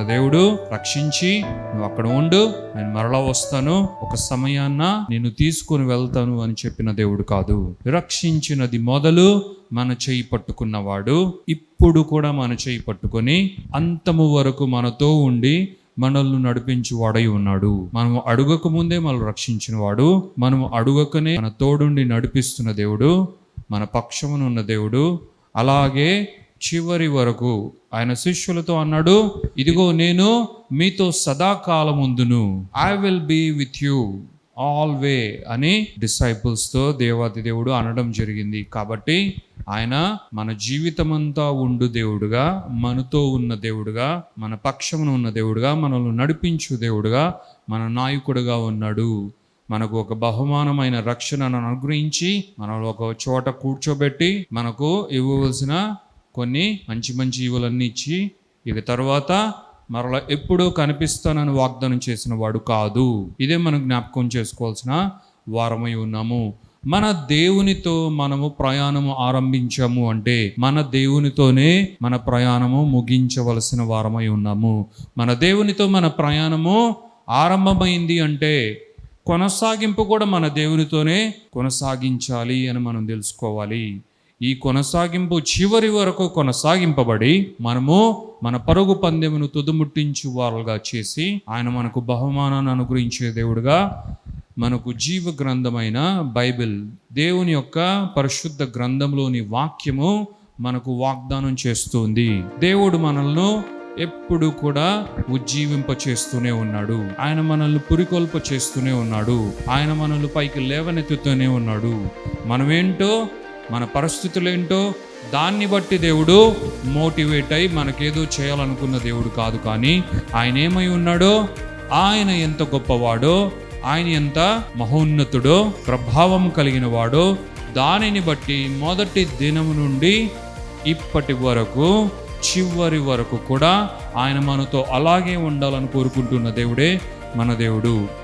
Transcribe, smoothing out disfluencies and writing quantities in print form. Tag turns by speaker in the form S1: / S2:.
S1: దేవుడు రక్షించి నువ్వు అక్కడ ఉండు, నేను మరలా వస్తాను, ఒక సమయాన్న నేను తీసుకొని వెళ్తాను అని చెప్పిన దేవుడు కాదు. రక్షించినది మొదలు మన చేయి పట్టుకున్నవాడు ఇప్పుడు కూడా మన చేయి పట్టుకొని అంతము వరకు మనతో ఉండి మనల్ని నడిపించి వాడై ఉన్నాడు. మనము అడుగక ముందే మనల్ని రక్షించిన వాడు, మనము అడుగకనే మన తోడుండి నడిపిస్తున్న దేవుడు, మన పక్షమున ఉన్న దేవుడు. అలాగే చివరి వరకు ఆయన శిష్యులతో అన్నాడు, ఇదిగో నేను మీతో సదాకాలం ఉందును, I will be with you always అని డిసైపుల్స్తో దేవాది దేవుడు అనడం జరిగింది. కాబట్టి ఆయన మన జీవితమంతా ఉండు దేవుడుగా, మనతో ఉన్న దేవుడుగా, మన పక్షమున ఉన్న దేవుడుగా, మనల్ని నడిపించు దేవుడుగా, మన నాయకుడుగా ఉన్నాడు. మనకు ఒక బహుమానమైన రక్షణను అనుగ్రహించి మనల్ని ఒక చోట కూర్చోబెట్టి మనకు ఇవ్వవలసిన కొన్ని మంచి మంచి ఈవులన్నీ ఇచ్చి ఇక తర్వాత మరలా ఎప్పుడూ కనిపిస్తానని వాగ్దానం చేసిన వాడు కాదు. ఇదే మనం జ్ఞాపకం చేసుకోవాల్సిన వారమై ఉన్నాము. మన దేవునితో మనము ప్రయాణము ఆరంభించాము అంటే మన దేవునితోనే మన ప్రయాణము ముగించవలసిన వారమై ఉన్నాము. మన దేవునితో మన ప్రయాణము ఆరంభమైంది అంటే కొనసాగింపు కూడా మన దేవునితోనే కొనసాగించాలి అని మనం తెలుసుకోవాలి. ఈ కొనసాగింపు చివరి వరకు కొనసాగింపబడి మనము మన పరుగు పందెమును తుదముట్టించు వారుగా చేసి ఆయన మనకు బహుమానాన్ని అనుగ్రహించే దేవుడుగా, మనకు జీవ గ్రంథమైన బైబిల్, దేవుని యొక్క పరిశుద్ధ గ్రంథంలోని వాక్యము మనకు వాగ్దానం చేస్తుంది. దేవుడు మనల్ని ఎప్పుడు కూడా ఉజ్జీవింప చేస్తూనే ఉన్నాడు. ఆయన మనల్ని పురికొల్ప చేస్తూనే ఉన్నాడు. ఆయన మనల్ని పైకి లేవనెత్తుతూనే ఉన్నాడు. మనమేంటో, మన పరిస్థితులేంటో దాన్ని బట్టి దేవుడు మోటివేట్ అయి మనకేదో చేయాలనుకున్న దేవుడు కాదు. కానీ ఆయన ఏమై ఉన్నాడో, ఆయన ఎంత గొప్పవాడో, ఆయన ఎంత మహోన్నతుడో, ప్రభావం కలిగిన వాడో, దానిని బట్టి మొదటి దినము నుండి ఇప్పటి వరకు చివరి వరకు కూడా ఆయన మనతో అలాగే ఉండాలని కోరుకుంటున్న దేవుడే మన దేవుడు.